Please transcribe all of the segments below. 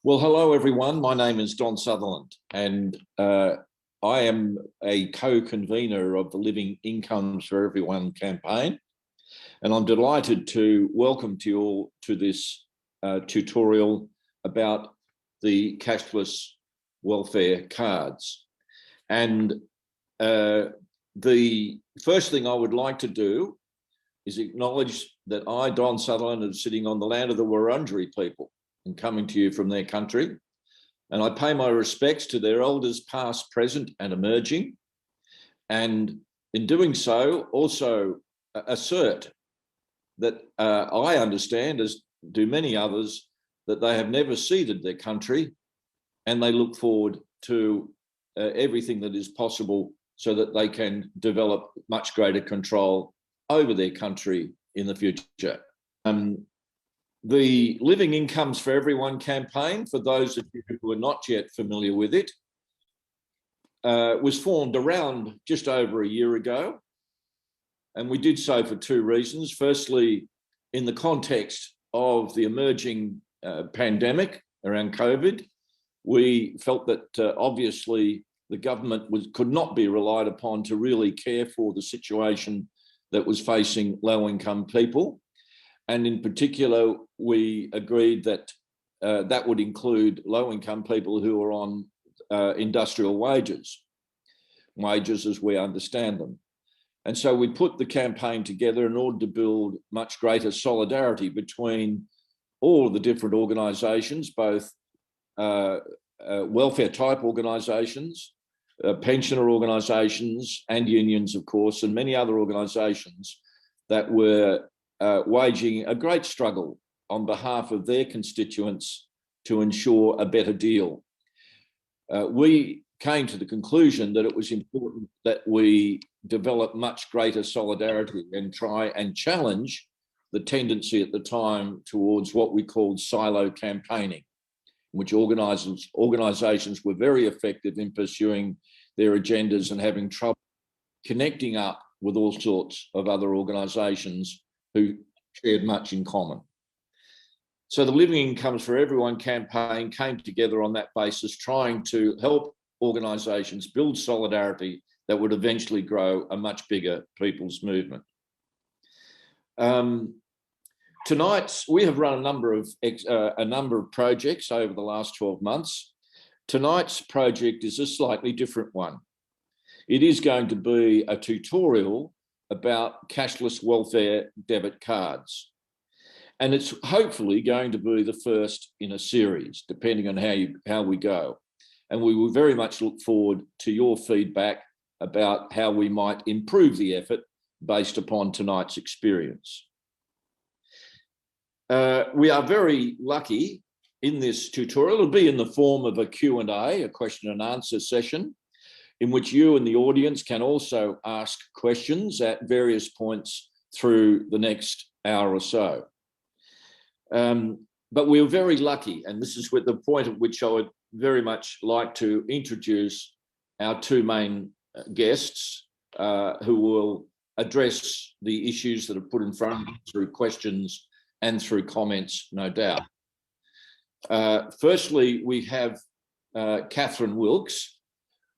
Well, hello, everyone. My name is Don Sutherland, and I am a co-convener of the Living Incomes for Everyone campaign. And I'm delighted to welcome you all to this tutorial about the cashless welfare cards. And the first thing I would like to do is acknowledge that I, Don Sutherland, am sitting on the land of the Wurundjeri people and coming to you from their country. And I pay my respects to their elders past, present and emerging. And in doing so, also assert that I understand, as do many others, that they have never ceded their country and they look forward to everything that is possible so that they can develop much greater control over their country in the future. The Living Incomes for Everyone campaign, for those of you who are not yet familiar with it, was formed around just over a year ago. And we did so for two reasons. Firstly, in the context of the emerging pandemic around COVID, we felt that obviously the government could not be relied upon to really care for the situation that was facing low-income people. And in particular, we agreed that that would include low-income people who are on industrial wages as we understand them. And so we put the campaign together in order to build much greater solidarity between all of the different organisations, both welfare type organisations, pensioner organisations and unions, of course, and many other organisations that were waging a great struggle on behalf of their constituents to ensure a better deal. We came to the conclusion that it was important that we develop much greater solidarity and try and challenge the tendency at the time towards what we called silo campaigning, which organisations were very effective in pursuing their agendas and having trouble connecting up with all sorts of other organisations who shared much in common. So the Living Incomes for Everyone campaign came together on that basis, trying to help organisations build solidarity that would eventually grow a much bigger people's movement. Tonight, we have run a number of projects over the last 12 months. Tonight's project is a slightly different one. It is going to be a tutorial about cashless welfare debit cards. And it's hopefully going to be the first in a series, depending on how we go. And we will very much look forward to your feedback about how we might improve the effort based upon tonight's experience. We are very lucky in this tutorial. It'll be in the form of a Q&A, a question and answer session, in which you and the audience can also ask questions at various points through the next hour or so. But we're very lucky, and this is with the point at which I would very much like to introduce our two main guests who will address the issues that are put in front of them through questions and through comments, no doubt. Firstly, we have Kathryn Wilkes,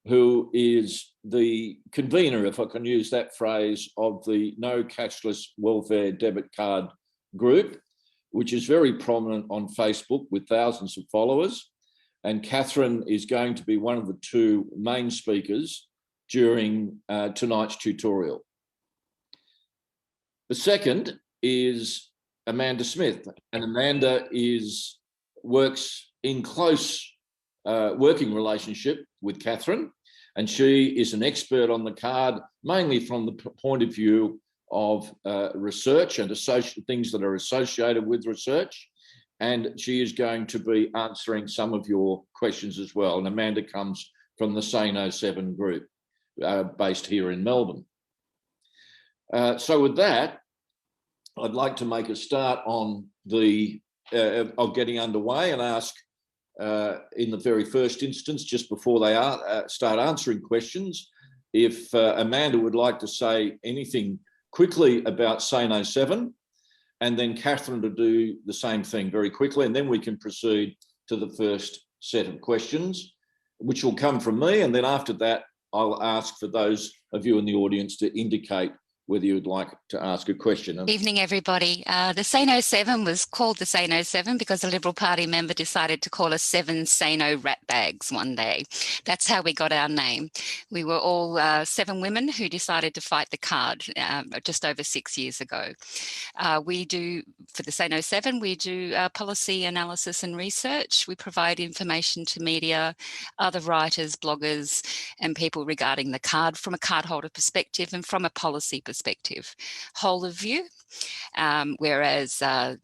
who is the convener, if I can use that phrase, of the No Cashless Welfare Debit Card group, which is very prominent on Facebook with thousands of followers. And Kathryn is going to be one of the two main speakers during tonight's tutorial. The second is Amanda Smith, and Amanda works in close working relationship with Kathryn, and she is an expert on the card, mainly from the point of view of research and things that are associated with research. And she is going to be answering some of your questions as well. And Amanda comes from the Sane 07 group based here in Melbourne. So with that, I'd like to make a start on of getting underway and ask in the very first instance, just before they start answering questions, if Amanda would like to say anything quickly about Sane 07, and then Kathryn to do the same thing very quickly, and then we can proceed to the first set of questions, which will come from me. And then after that, I'll ask for those of you in the audience to indicate whether you would like to ask a question. Evening, everybody. The Sano 7 was called the Sano 7 because a Liberal Party member decided to call us 7 Sano rat bags one day. That's how we got our name. We were all 7 women who decided to fight the card just over 6 years ago. We do, for the Sano 7, we do policy analysis and research. We provide information to media, other writers, bloggers, and people regarding the card from a cardholder perspective and from a policy perspective. Whole of view, whereas and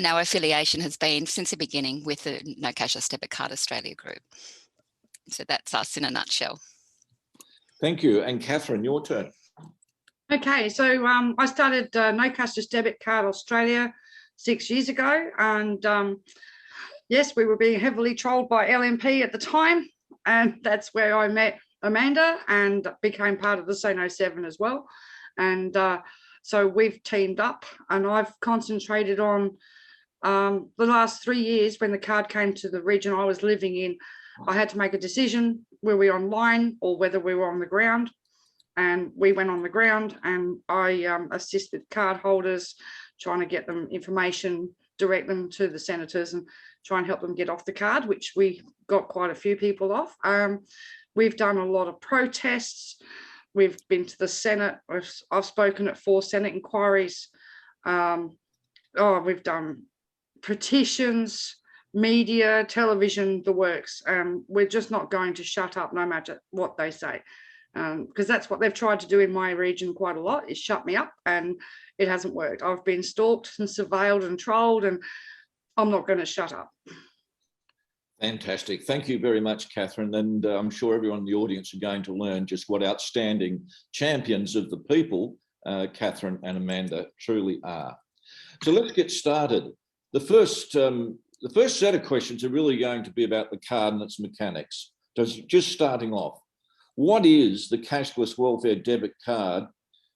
our affiliation has been since the beginning with the No Cashless Debit Card Australia group. So that's us in a nutshell. Thank you. And Kathryn, your turn. Okay, so I started No Cashless Debit Card Australia 6 years ago, and yes, we were being heavily trolled by LNP at the time, and that's where I met Amanda and became part of the Sano 7 as well. And so we've teamed up, and I've concentrated on the last 3 years. When the card came to the region I was living in, I had to make a decision, were we online or whether we were on the ground. And we went on the ground, and I assist with card holders, trying to get them information, direct them to the senators and try and help them get off the card, which we got quite a few people off. We've done a lot of protests. We've been to the Senate. I've spoken at 4 Senate inquiries. We've done petitions, media, television, the works. We're just not going to shut up no matter what they say, because that's what they've tried to do in my region quite a lot, is shut me up, and it hasn't worked. I've been stalked and surveilled and trolled, and I'm not going to shut up. Fantastic. Thank you very much, Kathryn. And I'm sure everyone in the audience are going to learn just what outstanding champions of the people Kathryn and Amanda truly are. So let's get started. The first set of questions are really going to be about the card and its mechanics. So just starting off, what is the Cashless Welfare Debit Card,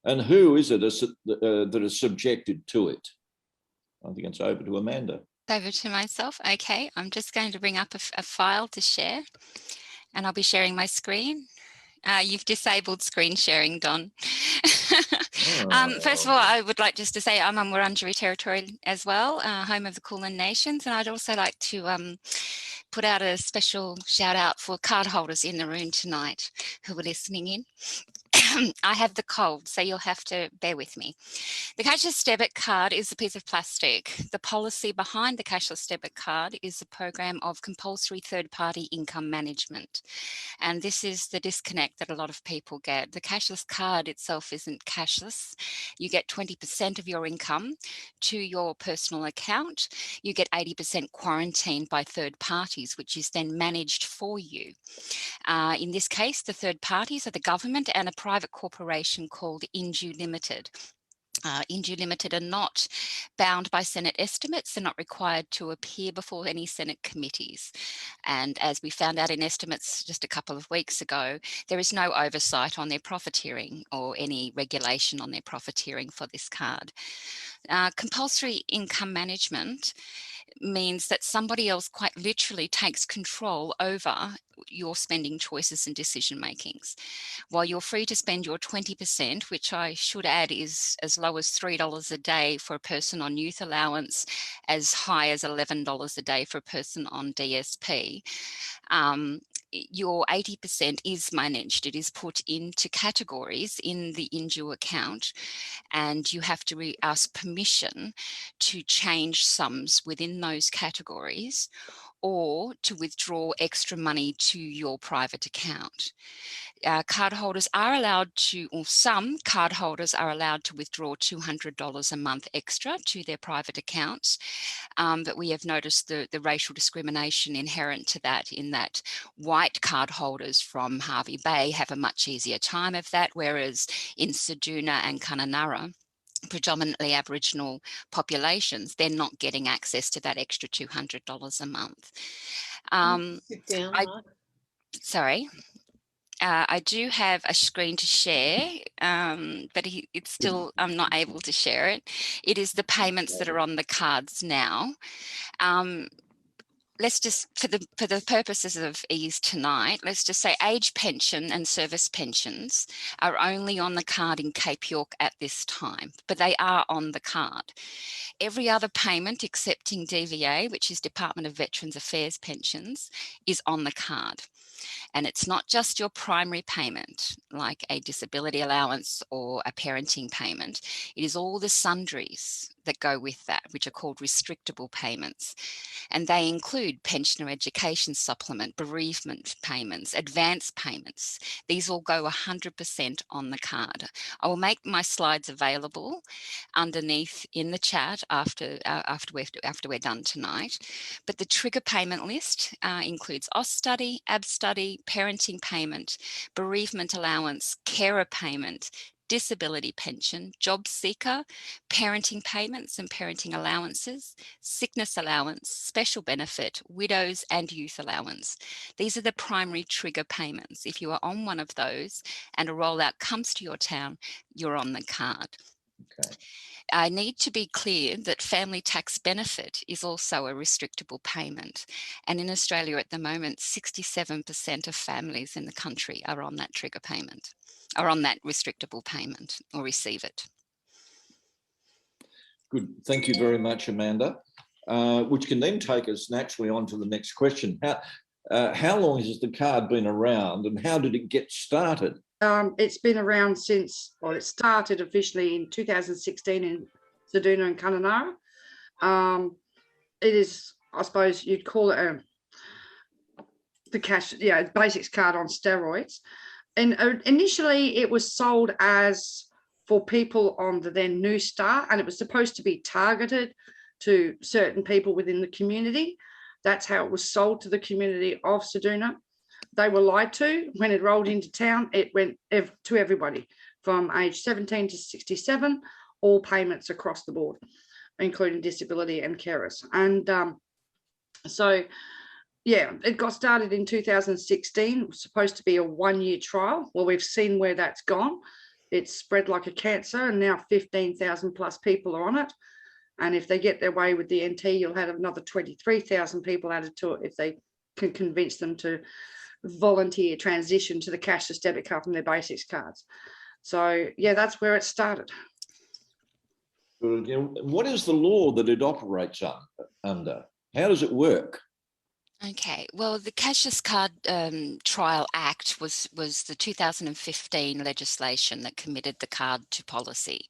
and who is it that is subjected to it? I think it's over to Amanda. Over to myself. Okay, I'm just going to bring up a file to share, and I'll be sharing my screen. You've disabled screen sharing, Don. First of all, I would like just to say I'm on Wurundjeri Territory as well, home of the Kulin Nations, and I'd also like to put out a special shout out for card holders in the room tonight who are listening in. I have the cold, so you'll have to bear with me. The Cashless Debit Card is a piece of plastic. The policy behind the Cashless Debit Card is a program of compulsory third-party income management. And this is the disconnect that a lot of people get. The cashless card itself isn't cashless. You get 20% of your income to your personal account. You get 80% quarantined by third parties, which is then managed for you. In this case, the third parties are the government and a private corporation called Inju Limited. Inju Limited are not bound by Senate estimates. They're not required to appear before any Senate committees. And as we found out in estimates just a couple of weeks ago, there is no oversight on their profiteering or any regulation on their profiteering for this card. Compulsory income management means that somebody else quite literally takes control over your spending choices and decision makings. While you're free to spend your 20%, which I should add is as low as $3 a day for a person on youth allowance, as high as $11 a day for a person on DSP, your 80% is managed. It is put into categories in the Inju account, and you have to ask permission to change sums within those categories or to withdraw extra money to your private account. Cardholders are allowed to, or some cardholders are allowed to withdraw $200 a month extra to their private accounts. But we have noticed the racial discrimination inherent to that, in that white cardholders from Hervey Bay have a much easier time of that, whereas in Ceduna and Kununurra, predominantly Aboriginal populations, they're not getting access to that extra $200 a month. Sit down, I do have a screen to share, but it's still, I'm not able to share it. It is the payments that are on the cards now. let's just, for the purposes of ease tonight, let's just say age pension and service pensions are only on the card in Cape York at this time, but they are on the card. Every other payment excepting DVA, which is Department of Veterans Affairs pensions, is on the card. And it's not just your primary payment, like a disability allowance or a parenting payment. It is all the sundries that go with that, which are called restrictable payments. And they include pensioner education supplement, bereavement payments, advance payments. These all go 100% on the card. I will make my slides available underneath in the chat after we're done tonight. But the trigger payment list includes OS study, AB study, parenting payment, bereavement allowance, carer payment, disability pension, job seeker, parenting payments and parenting allowances, sickness allowance, special benefit, widows and youth allowance. These are the primary trigger payments. If you are on one of those and a rollout comes to your town, you're on the card. Okay. I need to be clear that family tax benefit is also a restrictable payment. And in Australia at the moment, 67% of families in the country are on that trigger payment, are on that restrictable payment or receive it. Good. Thank you very much, Amanda. Which can then take us naturally on to the next question. How long has the card been around and how did it get started? It's been around since, well, it started officially in 2016 in Ceduna and Kununurra. It is, I suppose you'd call it the cash, basics card on steroids. And initially it was sold as for people on the then New Star, and it was supposed to be targeted to certain people within the community. That's how it was sold to the community of Ceduna. They were lied to. When it rolled into town, it went to everybody from age 17 to 67, all payments across the board, including disability and carers. And so, yeah, it got started in 2016. It was supposed to be a one-year trial. Well, we've seen where that's gone. It's spread like a cancer, and now 15,000 plus people are on it. And if they get their way with the NT, you'll have another 23,000 people added to it if they can convince them to volunteer transition to the cashless debit card from their basics cards. So yeah, that's where it started. What is the law that it operates under? How does it work? Okay, well, the Cashless Card Trial Act was the 2015 legislation that committed the card to policy.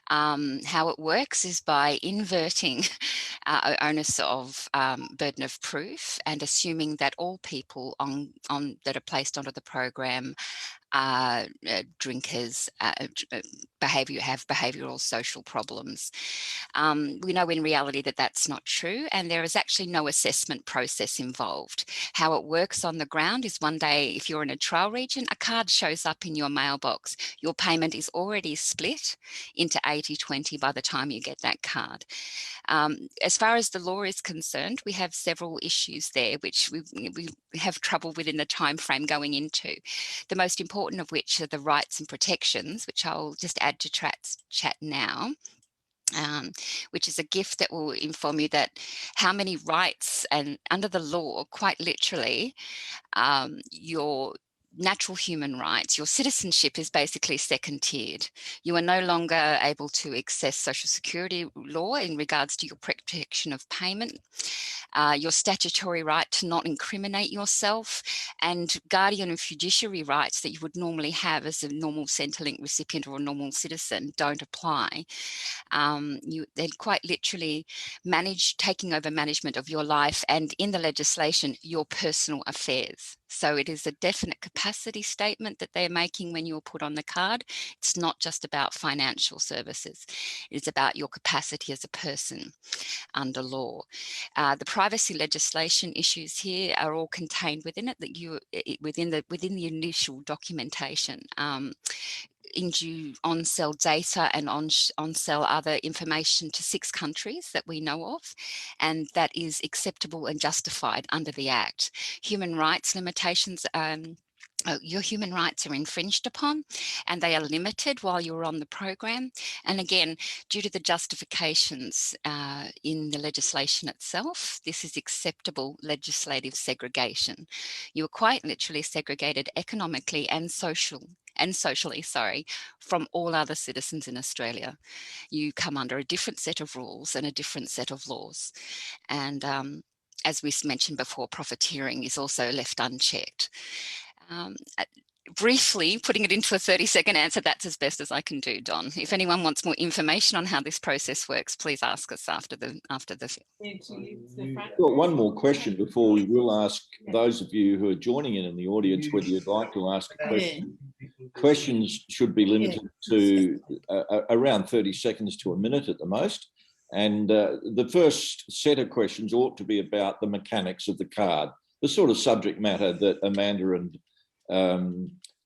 How it works is by inverting onus of burden of proof and assuming that all people that are placed onto the program are drinkers, have behavioural social problems. We know in reality that that's not true, and there is actually no assessment process involved. How it works on the ground is one day, if you're in a trial region, a card shows up in your mailbox. Your payment is already split into 80-20 by the time you get that card. As far as the law is concerned, we have several issues there which we have trouble within the time frame going into. The most important of which are the rights and protections, which I'll just add to chat now. Which is a gift that will inform you that how many rights, and under the law, quite literally, your natural human rights, your citizenship is basically second tiered. You are no longer able to access Social Security law in regards to your protection of payment, your statutory right to not incriminate yourself, and guardian and fiduciary rights that you would normally have as a normal Centrelink recipient or a normal citizen don't apply. They're quite literally taking over management of your life and, in the legislation, your personal affairs. So it is a definite capacity statement that they're making when you're put on the card. It's not just about financial services. It's about your capacity as a person under law. The privacy legislation issues here are all contained within it, within the initial documentation. On-sell data and on-sell other information to 6 countries that we know of, and that is acceptable and justified under the Act. Human rights limitations your human rights are infringed upon and they are limited while you're on the program. And again, due to the justifications in the legislation itself, this is acceptable legislative segregation. You are quite literally segregated economically and socially, from all other citizens in Australia. You come under a different set of rules and a different set of laws. And as we mentioned before, profiteering is also left unchecked. Briefly, putting it into a 30-second answer, that's as best as I can do, Don. If anyone wants more information on how this process works, please ask us after the. Well, one more question before we will ask those of you who are joining in the audience whether you'd like to ask a question. Questions should be limited to around 30 seconds to a minute at the most. And the first set of questions ought to be about the mechanics of the card, the sort of subject matter that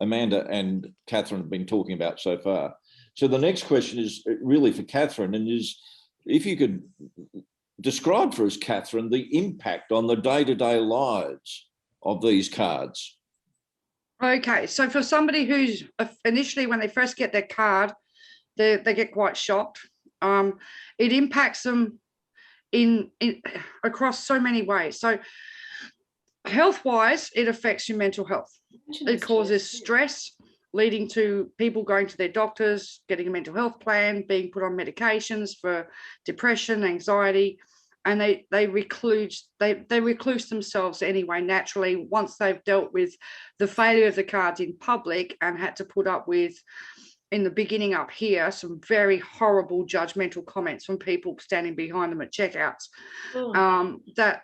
Amanda and Kathryn have been talking about so far. So the next question is really for Kathryn, and is if you could describe for us, Kathryn, the impact on the day-to-day lives of these cards. Okay, so for somebody who's initially, when they first get their card, they get quite shocked. It impacts them in across so many ways. So health-wise, it affects your mental health. It causes stress, leading to people going to their doctors, getting a mental health plan, being put on medications for depression, anxiety, and they recluse themselves anyway, naturally, once they've dealt with the failure of the cards in public and had to put up with, in the beginning up here, some very horrible judgmental comments from people standing behind them at checkouts. And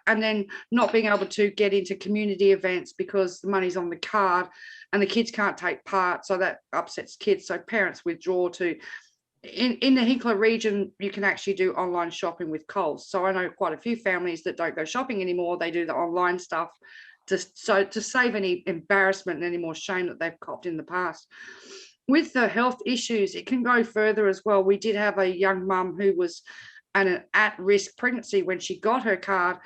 then not being able to get into community events because the money's on the card and the kids can't take part, so that upsets kids. So parents withdraw to, in the Hinkler region, you can actually do online shopping with Coles. So I know quite a few families that don't go shopping anymore. They do the online stuff to save any embarrassment and any more shame that they've copped in the past. With the health issues, it can go further as well. We did have a young mum who was an at-risk pregnancy when she got her card,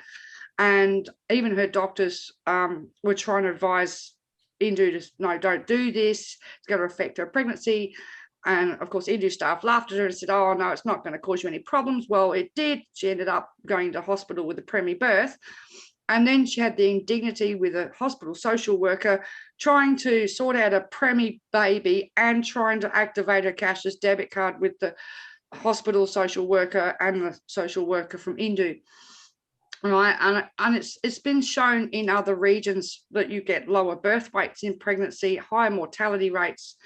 and even her doctors were trying to advise Indu to, no, don't do this, it's going to affect her pregnancy. And of course, Indu staff laughed at her and said, oh, no, it's not going to cause you any problems. Well, it did. She ended up going to hospital with a preemie birth. And then she had the indignity with a hospital social worker trying to sort out a preemie baby and trying to activate her cashless debit card with the hospital social worker and the social worker from Indu. Right, and it's been shown in other regions that you get lower birth weights in pregnancy, higher mortality rates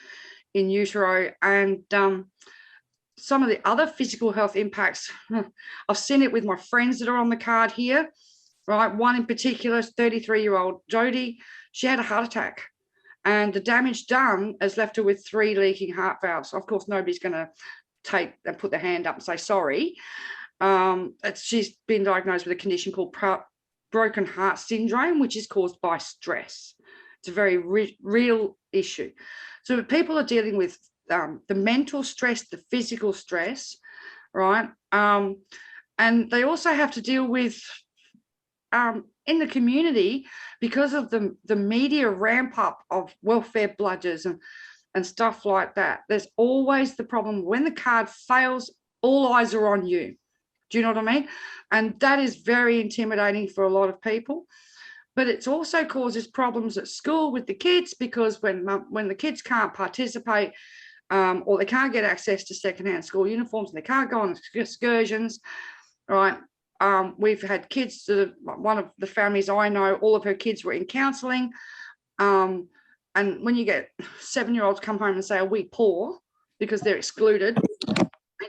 in utero, and some of the other physical health impacts. I've seen it with my friends that are on the card here. Right, one in particular, 33-year-old Jodie, she had a heart attack, and the damage done has left her with 3 leaking heart valves. Of course, nobody's going to take and put their hand up and say sorry. She's been diagnosed with a condition called broken heart syndrome, which is caused by stress. It's a very real issue. So people are dealing with the mental stress, the physical stress, right? And they also have to deal with in the community, because of the media ramp up of welfare bludgers and stuff like that. There's always the problem when the card fails, all eyes are on you. Do you know what I mean? And that is very intimidating for a lot of people. But it also causes problems at school with the kids, because when the kids can't participate or they can't get access to secondhand school uniforms and they can't go on excursions, right? We've had kids, one of the families I know, all of her kids were in counselling. And when you get 7-year-olds come home and say, are we poor because they're excluded,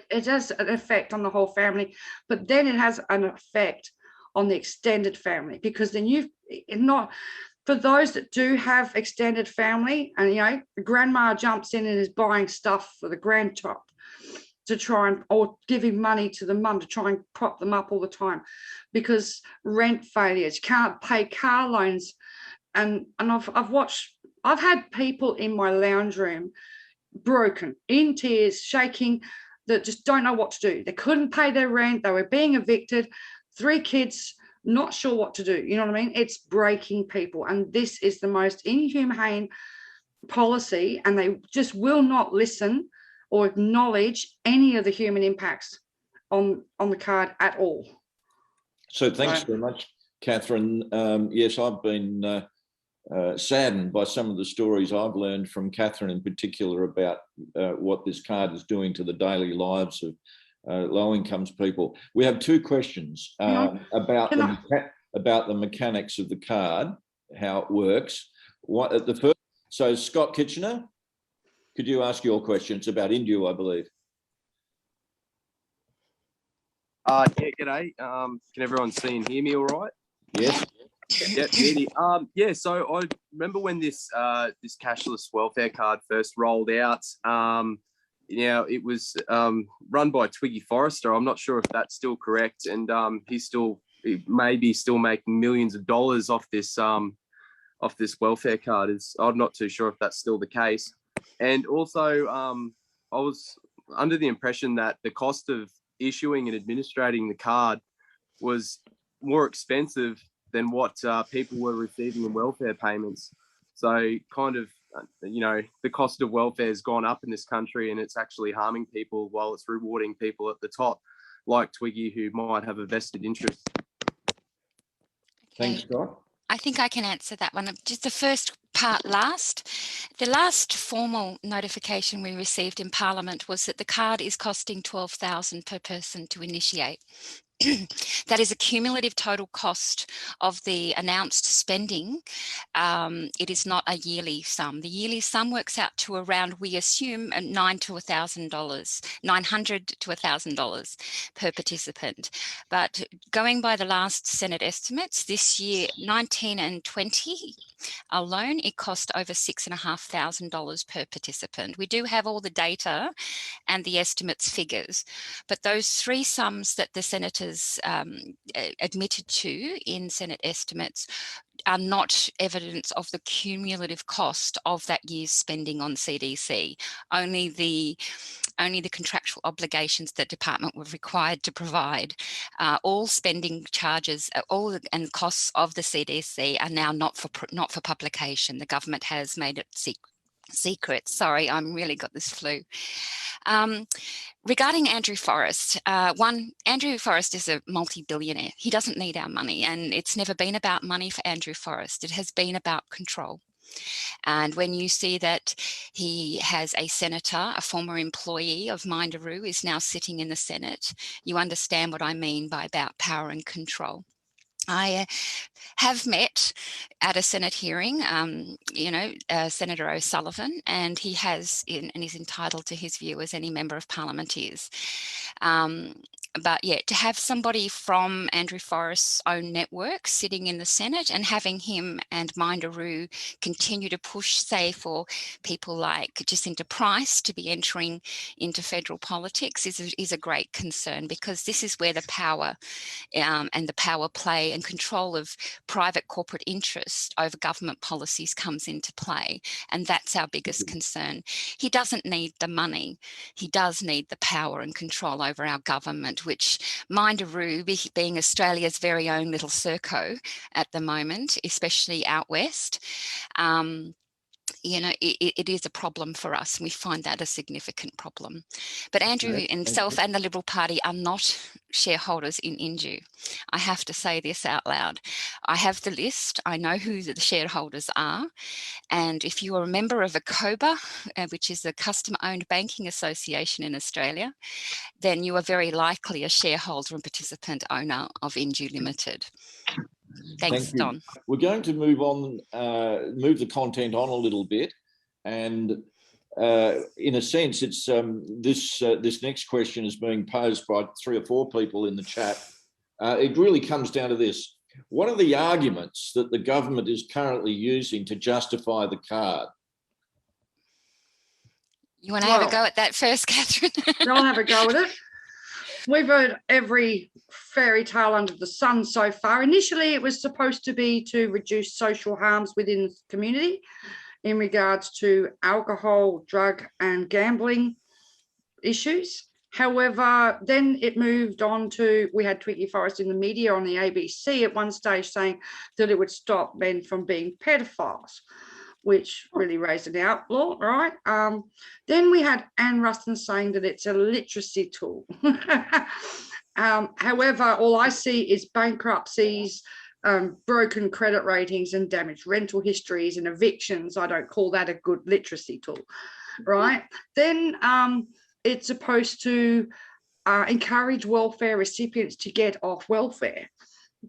it has an effect on the whole family. But then it has an effect on the extended family, because then for those that do have extended family, and the grandma jumps in and is buying stuff for the grandchild to try or giving money to the mum to try and prop them up all the time, because rent failures, can't pay car loans. And I've had people in my lounge room broken, in tears, shaking, that just don't know what to do. They couldn't pay their rent, they were being evicted, 3 kids not sure what to do. You know what I mean? It's breaking people. And this is the most inhumane policy, and they just will not listen or acknowledge any of the human impacts on the card at all. So thanks very much, Kathryn. Yes, I've been saddened by some of the stories I've learned from Kathryn in particular about what this card is doing to the daily lives of low-income people. We have two questions about the mechanics of the card, how it works. So Scott Kitchener, could you ask your question? It's about Indu, I believe. Yeah, g'day. Can everyone see and hear me all right? Yes. Yeah, beauty. Yeah, so I remember when this this cashless welfare card first rolled out. You know, it was run by Twiggy Forrester. I'm not sure if that's still correct, and he may be still making millions of dollars off this welfare card. I'm not too sure if that's still the case. And also, I was under the impression that the cost of issuing and administrating the card was more expensive than what people were receiving in welfare payments. So kind of, you know, the cost of welfare has gone up in this country, and it's actually harming people while it's rewarding people at the top, like Twiggy, who might have a vested interest. Thanks, Scott. I think I can answer that one. Just the first part last. The last formal notification we received in Parliament was that the card is costing $12,000 per person to initiate. That is a cumulative total cost of the announced spending. It is not a yearly sum. The yearly sum works out to around, we assume, $900 to $1,000 per participant. But going by the last Senate estimates, this year, 19 and 20 alone, it cost over $6,500 per participant. We do have all the data and the estimates figures, but those three sums that the senators admitted to in Senate estimates are not evidence of the cumulative cost of that year's spending on CDC. Only the contractual obligations that department were required to provide. All spending charges, and costs of the CDC are now not for publication. The government has made it secret. Sorry, I'm really got this flu. Regarding Andrew Forrest, Andrew Forrest is a multi-billionaire. He doesn't need our money, and it's never been about money for Andrew Forrest. It has been about control. And when you see that he has a senator, a former employee of Minderoo, is now sitting in the Senate, you understand what I mean by about power and control. I have met at a Senate hearing, Senator O'Sullivan, and he has, and is entitled to his view as any member of Parliament is. But yeah, to have somebody from Andrew Forrest's own network sitting in the Senate and having him and Minderoo continue to push, say, for people like Jacinta Price to be entering into federal politics is a great concern, because this is where the power and the power play and control of private corporate interest over government policies comes into play. And that's our biggest concern. He doesn't need the money. He does need the power and control over our government, which Minderoo, being Australia's very own little Serco at the moment, especially out west, it is a problem for us. And we find that a significant problem. But Andrew himself and the Liberal Party are not shareholders in Indu. I have to say this out loud. I have the list. I know who the shareholders are. And if you are a member of ACOBA, which is a customer-owned banking association in Australia, then you are very likely a shareholder and participant owner of Indu Limited. Thanks, Don. We're going to move the content on a little bit, and in a sense, it's this next question is being posed by 3 or 4 people in the chat. It really comes down to this: what are the arguments that the government is currently using to justify the card? You want to have a go at that first, Kathryn? I'll have a go at it. We've heard every fairy tale under the sun so far. Initially, it was supposed to be to reduce social harms within the community in regards to alcohol, drug and gambling issues. However, then it moved on to, we had Twiggy Forrest in the media on the ABC at one stage saying that it would stop men from being pedophiles, which really raised an outlaw, right? Then we had Anne Ruston saying that it's a literacy tool. However, all I see is bankruptcies, broken credit ratings and damaged rental histories and evictions. I don't call that a good literacy tool, right? Then it's supposed to encourage welfare recipients to get off welfare,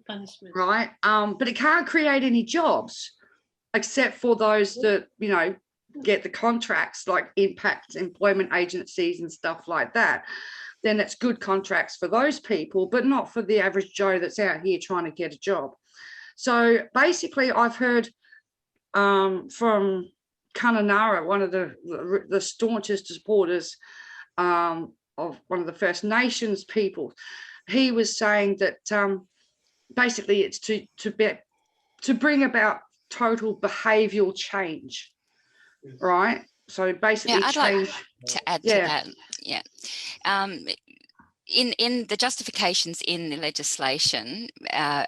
Punishment. right? But it can't create any jobs except for those that, you know, get the contracts, like impact employment agencies and stuff like that. Then it's good contracts for those people, but not for the average Joe that's out here trying to get a job. So basically, I've heard from Kununurra, one of the staunchest supporters of one of the First Nations people. He was saying that basically it's to bring about total behavioural change, right? So basically, Yeah, I'd change. like to add to that. Yeah. In the justifications in the legislation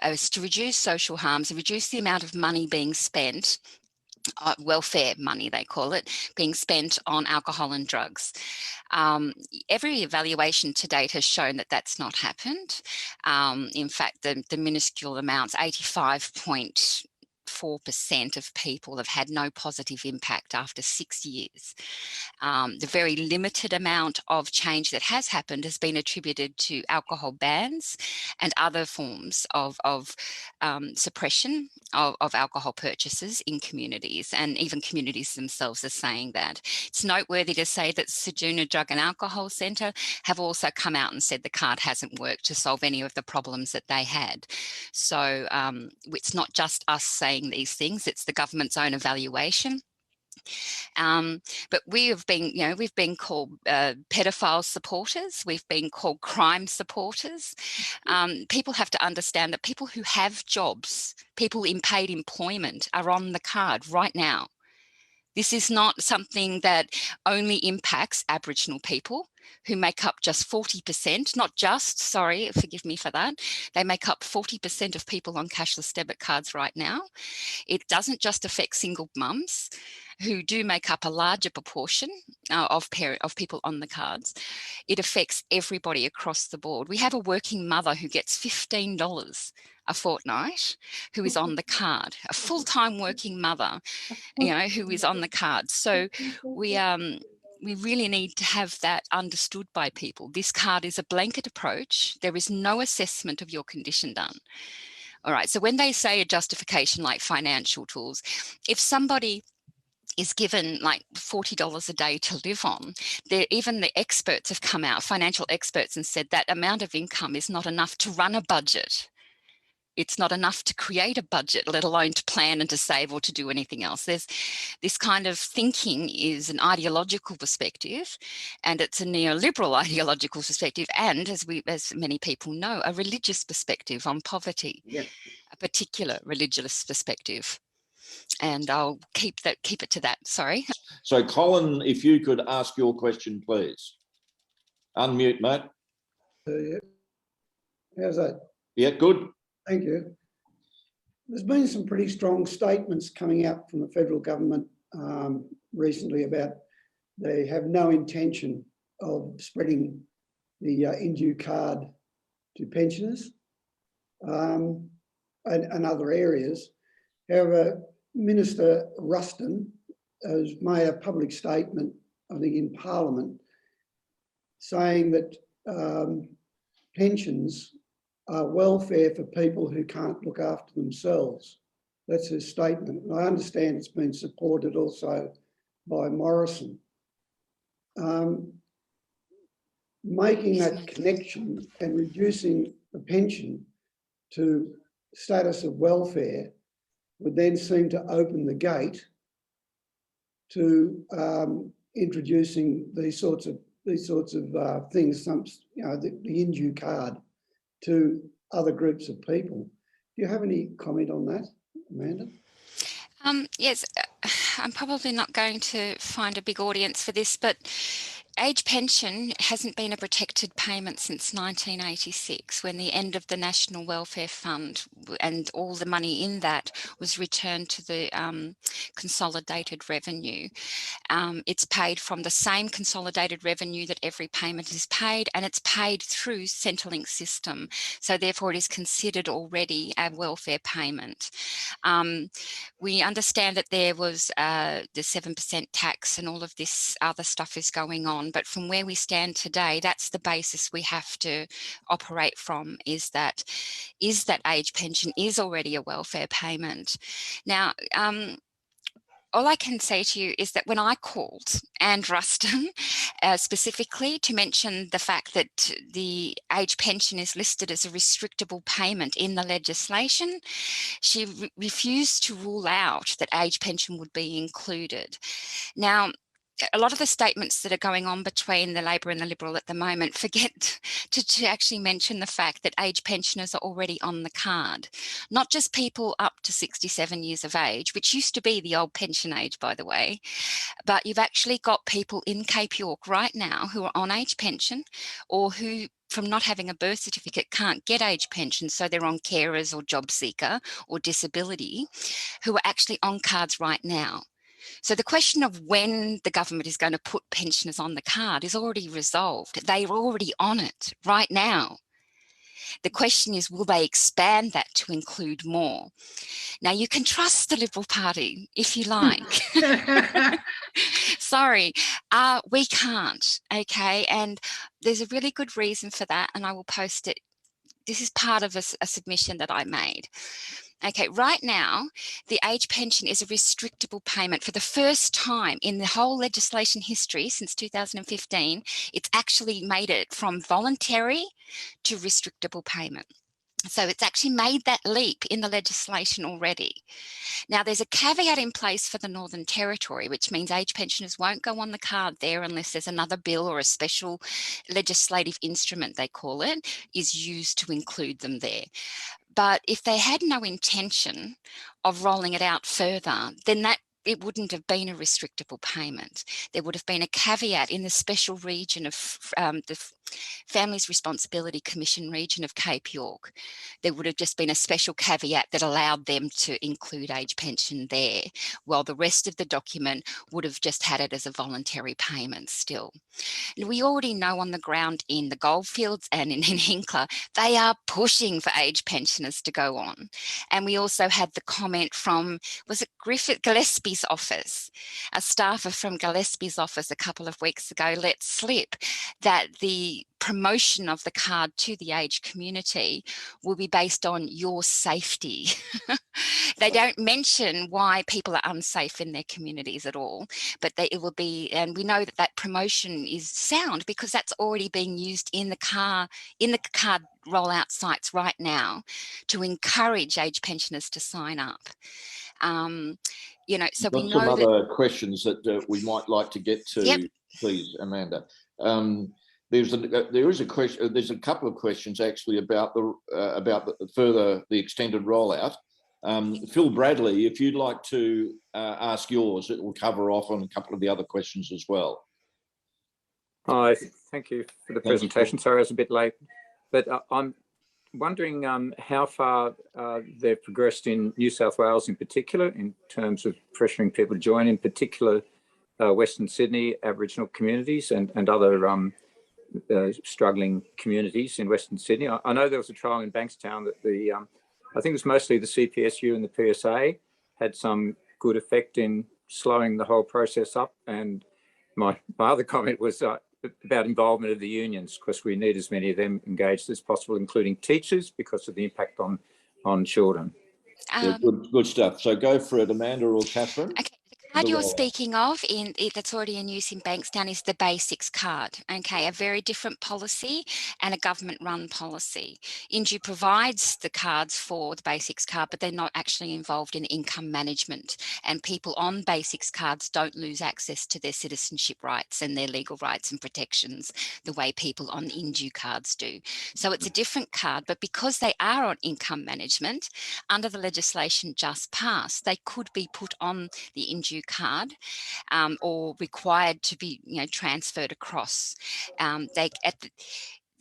is to reduce social harms and reduce the amount of money being spent, welfare money they call it, being spent on alcohol and drugs. Every evaluation to date has shown that that's not happened. In fact, the minuscule amounts, 85.4% of people have had no positive impact after 6 years. The very limited amount of change that has happened has been attributed to alcohol bans and other forms of suppression of alcohol purchases in communities, and even communities themselves are saying that. It's noteworthy to say that Sejuna Drug and Alcohol Centre have also come out and said the card hasn't worked to solve any of the problems that they had. So it's not just us saying these things, it's the government's own evaluation. But we have been, you know, we've been called pedophile supporters, we've been called crime supporters. People have to understand that people who have jobs, people in paid employment, are on the card right now. This is not something that only impacts Aboriginal people, who make up just 40%, not just, sorry, forgive me for that, they make up 40% of people on cashless debit cards right now. It doesn't just affect single mums, who do make up a larger proportion of people on the cards. It affects everybody across the board. We have a working mother who gets $15 a fortnight who is on the card, a full-time working mother, you know, who is on the card. So we really need to have that understood by people. This card is a blanket approach. There is no assessment of your condition done. All right, so when they say a justification like financial tools, if somebody is given like $40 a day to live on, even the experts have come out, financial experts, and said that amount of income is not enough to run a budget. It's not enough to create a budget, let alone to plan and to save or to do anything else. There's this kind of thinking is an ideological perspective, and it's a neoliberal ideological perspective, and as many people know, a religious perspective on poverty, a particular religious perspective. And I'll keep it to that. Sorry. So, Colin, if you could ask your question, please. Unmute, mate. Yeah. How's that? Yeah, good. Thank you. There's been some pretty strong statements coming out from the federal government recently about they have no intention of spreading the Indue card to pensioners and other areas. However, Minister Ruston has made a public statement, I think in Parliament, saying that pensions are welfare for people who can't look after themselves. That's his statement. And I understand it's been supported also by Morrison. Making that connection and reducing the pension to status of welfare would then seem to open the gate to introducing these sorts of things, the Indue card, to other groups of people. Do you have any comment on that, Amanda? Yes, I'm probably not going to find a big audience for this, but age pension hasn't been a protected payment since 1986, when the end of the National Welfare Fund and all the money in that was returned to the consolidated revenue. It's paid from the same consolidated revenue that every payment is paid, and it's paid through Centrelink system. So therefore it is considered already a welfare payment. We understand that there was the 7% tax and all of this other stuff is going on, but from where we stand today, that's the basis we have to operate from, is that age pension is already a welfare payment. Now, all I can say to you is that when I called Anne Ruston specifically to mention the fact that the age pension is listed as a restrictable payment in the legislation, she refused to rule out that age pension would be included. Now, a lot of the statements that are going on between the Labor and the Liberal at the moment forget to actually mention the fact that age pensioners are already on the card. Not just people up to 67 years of age, which used to be the old pension age, by the way, but you've actually got people in Cape York right now who are on age pension, or who, from not having a birth certificate, can't get age pension, so they're on carers or job seeker or disability, who are actually on cards right now. So the question of when the government is going to put pensioners on the card is already resolved. They're already on it right now. The question is, will they expand that to include more? Now, you can trust the Liberal Party if you like. Sorry, we can't, okay? And there's a really good reason for that, and I will post it. This is part of a submission that I made. Okay, right now, the age pension is a restrictable payment. For the first time in the whole legislation history since 2015, it's actually made it from voluntary to restrictable payment. So it's actually made that leap in the legislation already. Now, there's a caveat in place for the Northern Territory, which means age pensioners won't go on the card there unless there's another bill or a special legislative instrument, they call it, is used to include them there. But if they had no intention of rolling it out further, then it wouldn't have been a restrictable payment. There would have been a caveat in the special region of the Families Responsibility Commission region of Cape York. There would have just been a special caveat that allowed them to include age pension there, while the rest of the document would have just had it as a voluntary payment still. And we already know on the ground in the Goldfields and in Hinkler, they are pushing for age pensioners to go on. And we also had the comment from, was it Gillespie's office? A staffer from Gillespie's office a couple of weeks ago let slip that the promotion of the card to the age community will be based on your safety. They don't mention why people are unsafe in their communities at all, but it will be, and we know that that promotion is sound because that's already being used in the card rollout sites right now to encourage age pensioners to sign up. You know, so we know some other questions that we might like to get to, yep. Please, Amanda. There's a couple of questions actually about the extended rollout. Phil Bradley, if you'd like to ask yours, it will cover off on a couple of the other questions as well. Hi, thank you for the presentation. Sorry I was a bit late, but I'm wondering how far they've progressed in New South Wales in particular in terms of pressuring people to join, in particular Western Sydney Aboriginal communities and other struggling communities in Western Sydney. I know there was a trial in Bankstown that I think it was mostly the CPSU and the PSA had some good effect in slowing the whole process up. And my other comment was about involvement of the unions, because we need as many of them engaged as possible, including teachers, because of the impact on children. Yeah, good stuff. So go for it, Amanda or Kathryn. Okay. The card you're speaking of that's already in use in Bankstown is the Basics card. Okay, a very different policy and a government-run policy. Indu provides the cards for the Basics card, but they're not actually involved in income management. And people on Basics cards don't lose access to their citizenship rights and their legal rights and protections the way people on Indu cards do. So it's a different card, but because they are on income management, under the legislation just passed, they could be put on the Indu card or required to be, transferred across.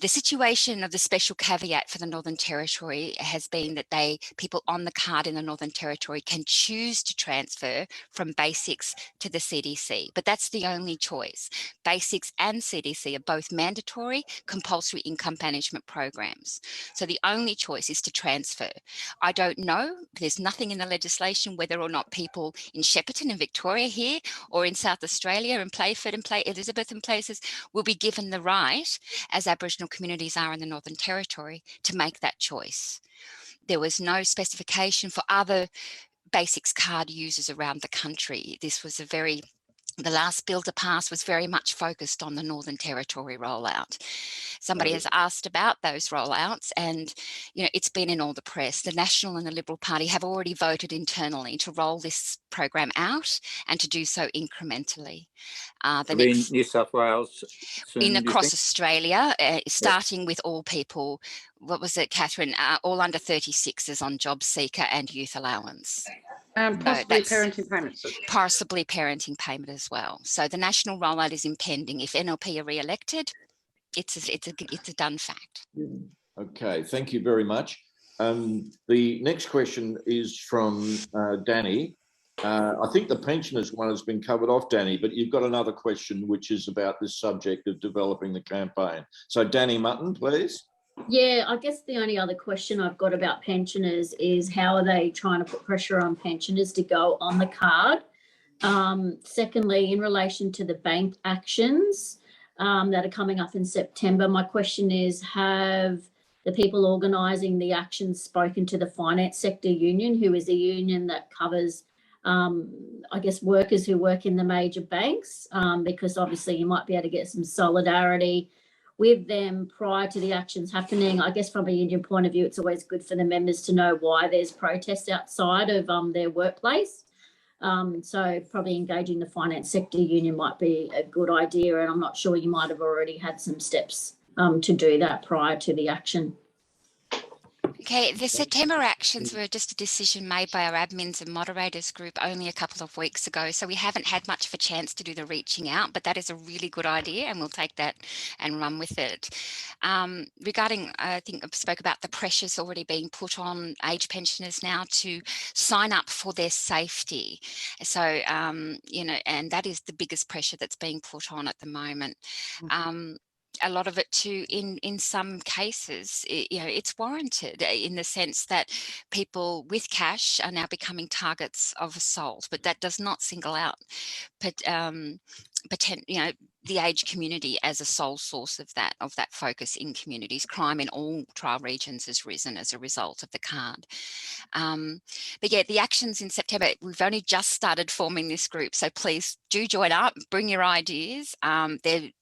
The situation of the special caveat for the Northern Territory has been that people on the card in the Northern Territory can choose to transfer from basics to the CDC, but that's the only choice. Basics and CDC are both mandatory compulsory income management programs. So the only choice is to transfer. I don't know, there's nothing in the legislation whether or not people in Shepparton and Victoria here or in South Australia and Playford and Elizabeth and places will be given the right, as Aboriginal communities are in the Northern Territory, to make that choice. There was no specification for other basics card users around the country. This was the last bill to pass was very much focused on the Northern Territory rollout. Somebody has asked about those rollouts and, it's been in all the press. The National and the Liberal Party have already voted internally to roll this program out and to do so incrementally. New South Wales soon, across Australia, starting with all people, what was it, Kathryn? All under 36s on job seeker and youth allowance. Possibly parenting payments. Possibly parenting payment as well. So the national rollout is impending. If NLP are re-elected, it's a done fact. Okay, thank you very much. The next question is from Danny. I think the pensioners one has been covered off, Danny, but you've got another question which is about this subject of developing the campaign. So Danny Mutton, please. Yeah, I guess the only other question I've got about pensioners is how are they trying to put pressure on pensioners to go on the card? Secondly, in relation to the bank actions that are coming up in September, my question is, have the people organising the actions spoken to the Finance Sector Union, who is a union that covers, I guess, workers who work in the major banks, because obviously you might be able to get some solidarity with them prior to the actions happening. I guess from a union point of view, it's always good for the members to know why there's protests outside of their workplace. So probably engaging the Finance Sector Union might be a good idea, and I'm not sure, you might have already had some steps to do that prior to the action. Okay, the September actions were just a decision made by our admins and moderators group only a couple of weeks ago, so we haven't had much of a chance to do the reaching out, but that is a really good idea and we'll take that and run with it. Regarding, I think I spoke about the pressures already being put on age pensioners now to sign up for their safety. So, and that is the biggest pressure that's being put on at the moment. A lot of it too, in some cases, it's warranted in the sense that people with cash are now becoming targets of assault, but that does not single out the age community as a sole source of that focus in communities. Crime in all trial regions has risen as a result of the card. But yeah, the actions in September, we've only just started forming this group, so please do join up, bring your ideas. The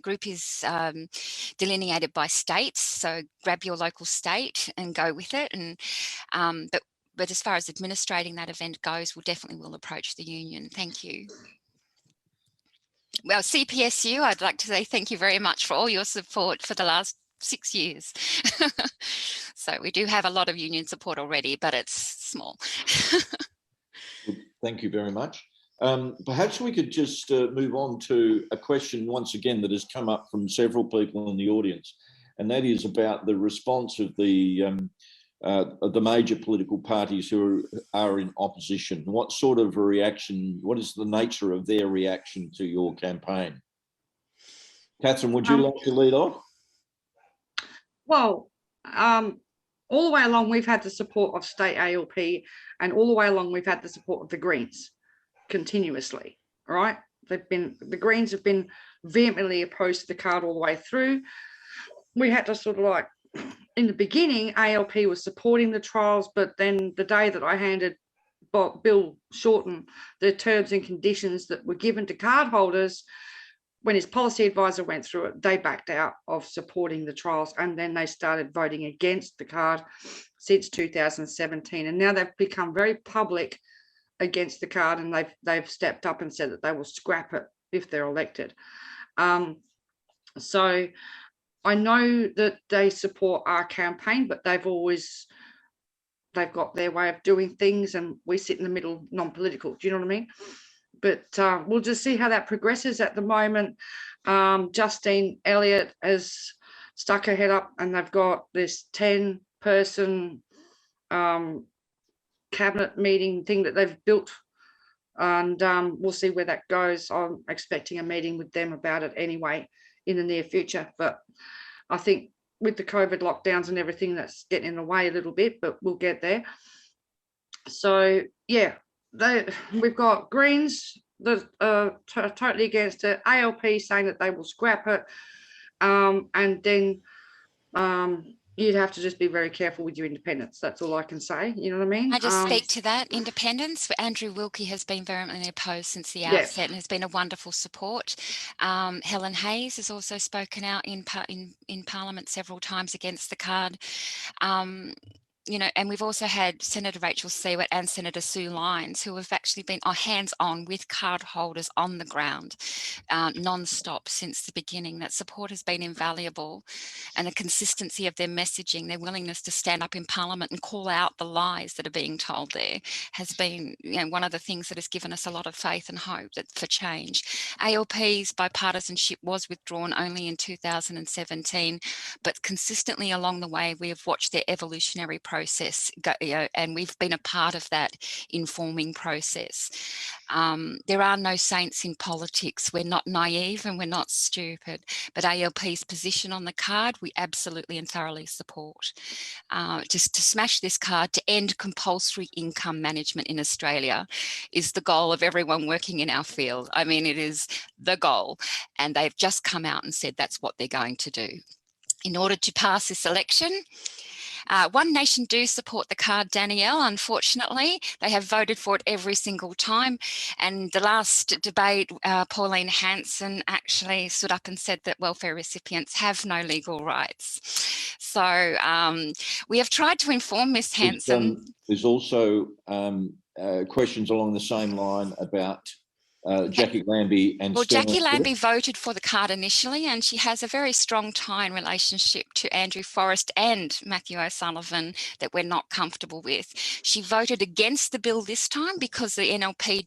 group is delineated by states, so grab your local state and go with it. And but as far as administrating that event goes, we definitely will approach the union. Thank you. Well, CPSU, I'd like to say thank you very much for all your support for the last 6 years. So we do have a lot of union support already, but it's small. Thank you very much. Perhaps we could just move on to a question once again that has come up from several people in the audience, and that is about the response of the major political parties who are in opposition. What sort of a reaction, what is the nature of their reaction to your campaign? Kathryn, would you like to lead off? Well, all the way along, we've had the support of state ALP, and all the way along, we've had the support of the Greens continuously, all right? The Greens have been vehemently opposed to the card all the way through. We had to sort of like, in the beginning, ALP was supporting the trials, but then the day that I handed Bill Shorten the terms and conditions that were given to cardholders, when his policy advisor went through it, they backed out of supporting the trials, and then they started voting against the card since 2017. And now they've become very public against the card, and they've stepped up and said that they will scrap it if they're elected. So I know that they support our campaign, but they've got their way of doing things, and we sit in the middle, non-political. Do you know what I mean? we'll just see how that progresses. At the moment, Justine Elliott has stuck her head up, and they've got this 10-person cabinet meeting thing that they've built, and we'll see where that goes. I'm expecting a meeting with them about it anyway in the near future, but I think with the COVID lockdowns and everything, that's getting in the way a little bit, but we'll get there. So yeah, we've got Greens that are totally against it, ALP saying that they will scrap it, and then you'd have to just be very careful with your independence. That's all I can say. You know what I mean? I just speak to that independence. Andrew Wilkie has been vehemently opposed since the outset, and has been a wonderful support. Helen Hayes has also spoken out in Parliament several times against the card. You know, and we've also had Senator Rachel Seward and Senator Sue Lyons, who have actually been hands-on with card holders on the ground, non-stop since the beginning. That support has been invaluable, and the consistency of their messaging, their willingness to stand up in Parliament and call out the lies that are being told there, has been, you know, one of the things that has given us a lot of faith and hope for change. ALP's bipartisanship was withdrawn only in 2017, but consistently along the way, we have watched their evolutionary process go, you know, and we've been a part of that informing process. There are no saints in politics. We're not naive and we're not stupid, but ALP's position on the card, we absolutely and thoroughly support. Just to smash this card, to end compulsory income management in Australia is the goal of everyone working in our field. I mean, it is the goal, and they've just come out and said that's what they're going to do. In order to pass this election, One Nation do support the card, Danielle. Unfortunately, they have voted for it every single time. And the last debate, Pauline Hanson actually stood up and said that welfare recipients have no legal rights. So we have tried to inform Ms. Hanson. There's also questions along the same line about Jackie Lambie and Jackie Lambie voted for the card initially, and she has a very strong tie in relationship to Andrew Forrest and Matthew O'Sullivan that we're not comfortable with. She voted against the bill this time because the NLP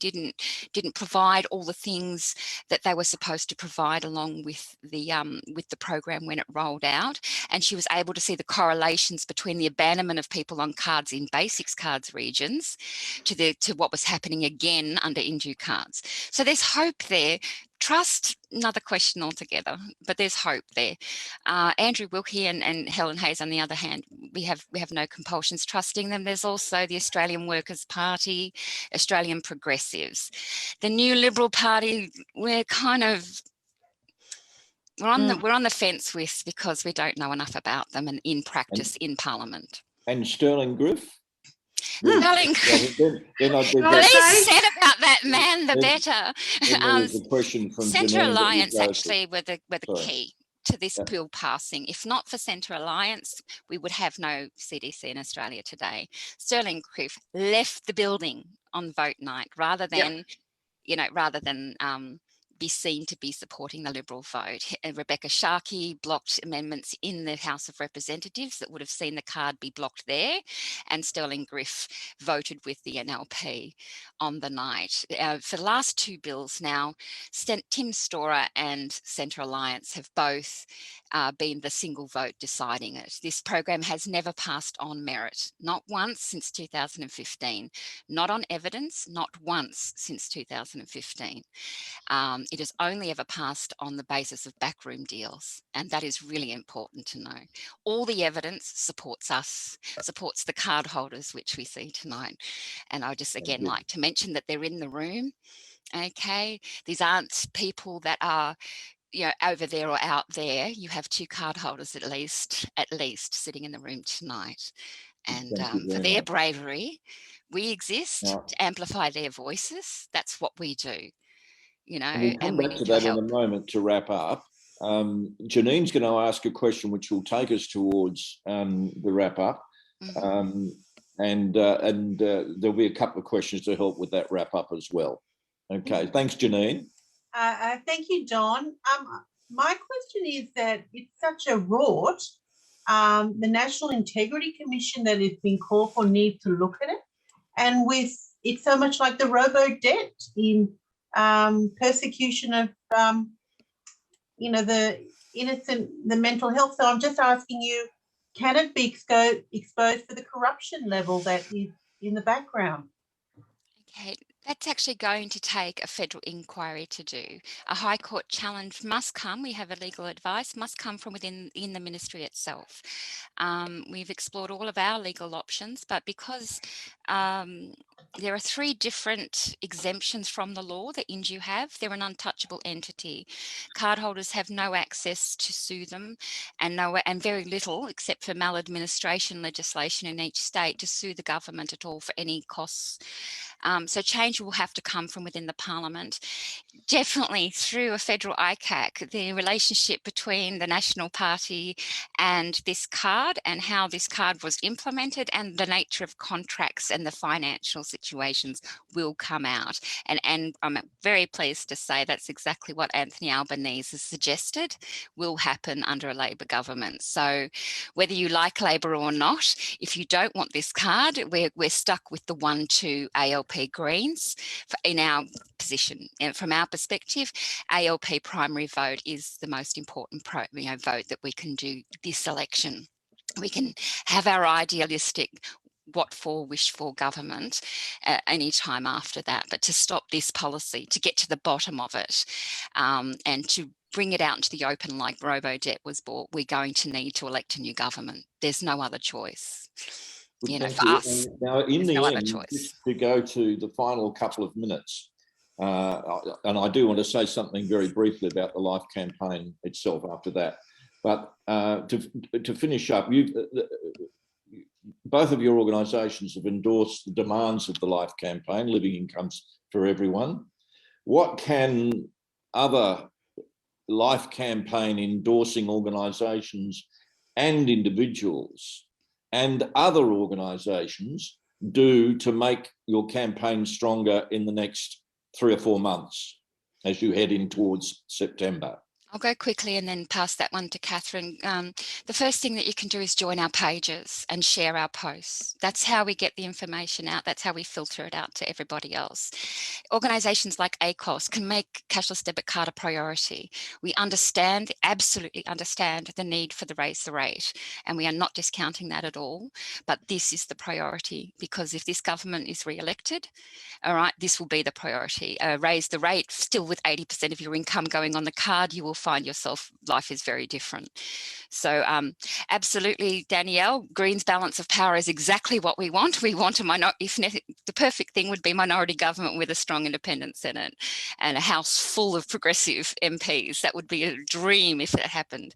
didn't provide all the things that they were supposed to provide along with the program when it rolled out, and she was able to see the correlations between the abandonment of people on cards in basics cards regions to what was happening again under indue cards. So there's hope there. Trust, another question altogether, but there's hope there. Andrew Wilkie and Helen Hayes, on the other hand, we have no compulsions trusting them. There's also the Australian Workers' Party, Australian Progressives. The New Liberal Party, we're on the fence with, because we don't know enough about them and in practice in Parliament. And Sterling Griff? Sterling Griff. The least said about that man, the better. A question from Centre Janine Alliance actually were the key to this bill passing. If not for Centre Alliance, we would have no CDC in Australia today. Sterling Griff left the building on vote night rather than be seen to be supporting the Liberal vote. Rebecca Sharkey blocked amendments in the House of Representatives that would have seen the card be blocked there, and Sterling Griff voted with the NLP on the night. For the last two bills now, Tim Storer and Centre Alliance have both been the single vote deciding it. This program has never passed on merit, not once since 2015, not on evidence, not once since 2015. It has only ever passed on the basis of backroom deals, and that is really important to know. All the evidence supports us, supports the card holders, which we see tonight. And I just again like to mention that they're in the room. Okay, these aren't people that are, you know, over there or out there. You have two card holders at least sitting in the room tonight, and for their bravery, we exist to amplify their voices. That's what we do. You know, we'll come back to that in a moment to wrap up. Janine's going to ask a question which will take us towards the wrap up, and there'll be a couple of questions to help with that wrap up as well. Okay, thanks, Janine. Thank you, Don. My question is that it's such a rort. The National Integrity Commission that has been called for needs to look at it, and with it's so much like the robo debt in persecution of, you know, the innocent, the mental health. So I'm just asking you, can it be exposed for the corruption level that is in the background? Okay, that's actually going to take a federal inquiry to do. A High Court challenge must come, we have a legal advice, must come from within the ministry itself. We've explored all of our legal options, but because there are 3 different exemptions from the law that Indu have. They're an untouchable entity. Cardholders have no access to sue them, and very little, except for maladministration legislation in each state, to sue the government at all for any costs. So change will have to come from within the parliament. Definitely through a federal ICAC, the relationship between the National Party and this card, and how this card was implemented, and the nature of contracts and the financial situations will come out. And I'm very pleased to say that's exactly what Anthony Albanese has suggested will happen under a Labor government. So whether you like Labor or not, if you don't want this card, we're stuck with the 1-2 ALP Greens in our position. And from our perspective, ALP primary vote is the most important vote that we can do this election. We can have our idealistic what for, wish for government any time after that, but to stop this policy, to get to the bottom of it, and to bring it out into the open like robo-debt was bought, we're going to need to elect a new government. There's no other choice. You know, for us, now, in the no other end, choice. just to go to the final couple of minutes, and I do want to say something very briefly about the Life campaign itself after that. But to finish up, both of your organisations have endorsed the demands of the Life campaign, living incomes for everyone. What can other Life campaign endorsing organisations and individuals and other organisations do to make your campaign stronger in the next 3 or 4 months as you head in towards September? I'll go quickly and then pass that one to Kathryn. The first thing that you can do is join our pages and share our posts. That's how we get the information out. That's how we filter it out to everybody else. Organisations like ACOS can make cashless debit card a priority. We understand, absolutely understand the need for the raise the rate, and we are not discounting that at all. But this is the priority, because if this government is re-elected, all right, this will be the priority. Raise the rate, still with 80% of your income going on the card, you will find yourself, life is very different. So absolutely, Danielle, Greens balance of power is exactly what we want. We want a minority, the perfect thing would be minority government with a strong independent Senate and a House full of progressive MPs. That would be a dream if that happened.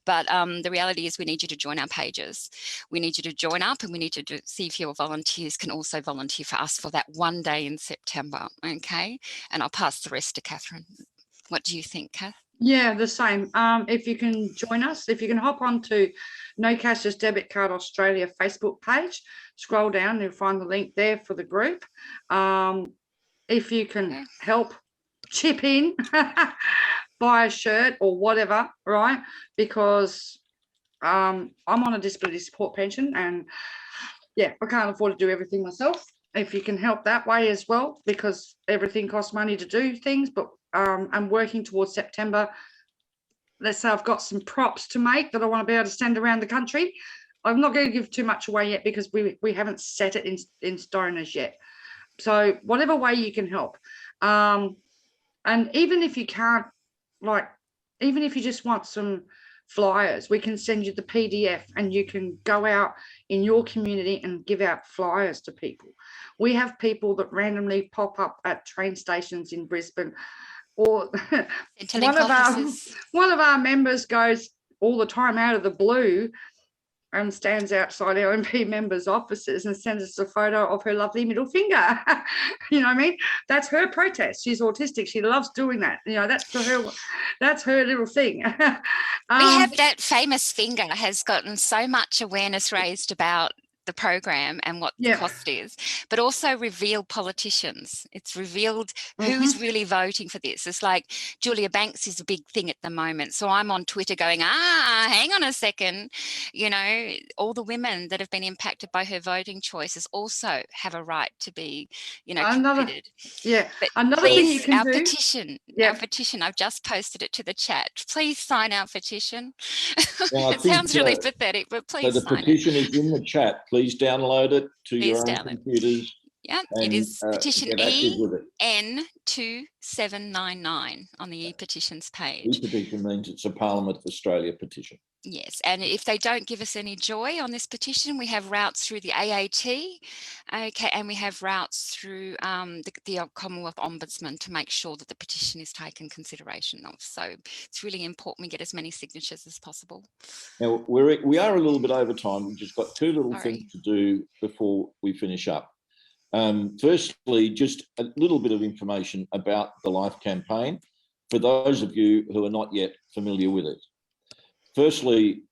But the reality is we need you to join our pages. We need you to join up, and we need you to see if your volunteers can also volunteer for us for that one day in September, okay? And I'll pass the rest to Kathryn. What do you think, Kath? Yeah, the same. If you can join us, if you can hop on to No Cashless Debit Card Australia Facebook page, scroll down, you'll find the link there for the group. If you can help chip in, buy a shirt or whatever, right? Because I'm on a disability support pension, and yeah, I can't afford to do everything myself. If you can help that way as well, because everything costs money to do things, but I'm working towards September. Let's say I've got some props to make that I want to be able to send around the country. I'm not going to give too much away yet, because we haven't set it in stone as yet. So whatever way you can help. And even if you can't, like, even if you just want some flyers, we can send you the PDF, and you can go out in your community and give out flyers to people. We have people that randomly pop up at train stations in Brisbane, or one of our members goes all the time out of the blue and stands outside our MP members' offices and sends us a photo of her lovely middle finger. You know what I mean? That's her protest. She's autistic. She loves doing that. You know, that's her little thing. We have that famous finger has gotten so much awareness raised about the program and what the cost is, but also reveal politicians. It's revealed who's really voting for this. It's like Julia Banks is a big thing at the moment. So I'm on Twitter going, hang on a second, you know, all the women that have been impacted by her voting choices also have a right to be, you know, considered. But another thing you can do. Our petition, I've just posted it to the chat. Please sign our petition. Well, it sounds really pathetic, but please so the sign petition is in the chat. Please download it to your own computers. Yeah, it is petition EN2799 on the e-petitions page. E-petition means it's a Parliament of Australia petition. Yes, and if they don't give us any joy on this petition, we have routes through the AAT, okay, and we have routes through the Commonwealth Ombudsman to make sure that the petition is taken consideration of. So it's really important we get as many signatures as possible. Now, we are a little bit over time. We've just got two little things to do before we finish up. Firstly, just a little bit of information about the LIFE campaign for those of you who are not yet familiar with it. Firstly,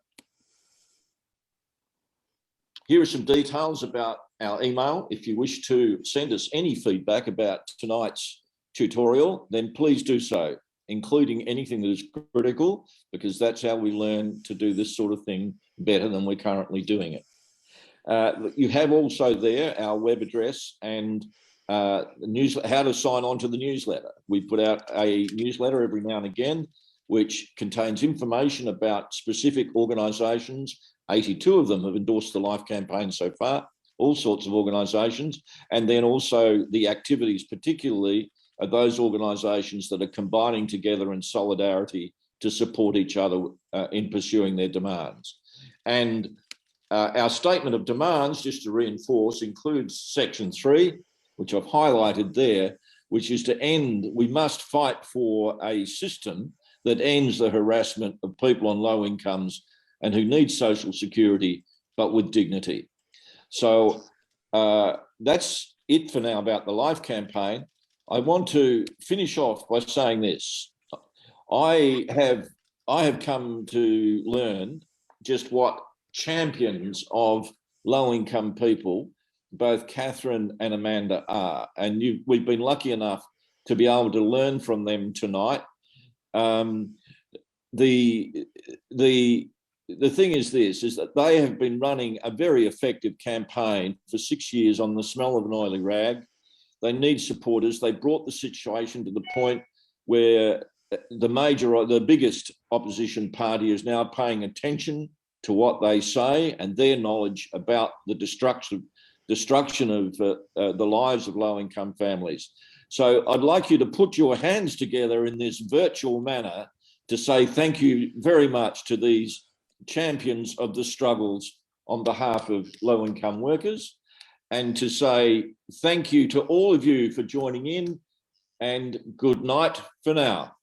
here are some details about our email. If you wish to send us any feedback about tonight's tutorial, then please do so, including anything that is critical, because that's how we learn to do this sort of thing better than we're currently doing it. You have also there our web address and how to sign on to the newsletter. We put out a newsletter every now and again, which contains information about specific organisations. 82 of them have endorsed the LIFE campaign so far, all sorts of organisations, and then also the activities, particularly of those organisations that are combining together in solidarity to support each other in pursuing their demands. And our statement of demands, just to reinforce, includes section 3, which I've highlighted there, which is to end, we must fight for a system that ends the harassment of people on low incomes and who need social security, but with dignity. So that's it for now about the LIFE campaign. I want to finish off by saying this. I have come to learn just what champions of low-income people, both Kathryn and Amanda are, and we've been lucky enough to be able to learn from them tonight. The thing is this, is that they have been running a very effective campaign for 6 years on the smell of an oily rag. They need supporters. They brought the situation to the point where the biggest opposition party is now paying attention to what they say and their knowledge about the destruction of the lives of low-income families. So I'd like you to put your hands together in this virtual manner to say thank you very much to these champions of the struggles on behalf of low-income workers, and to say thank you to all of you for joining in, and good night for now.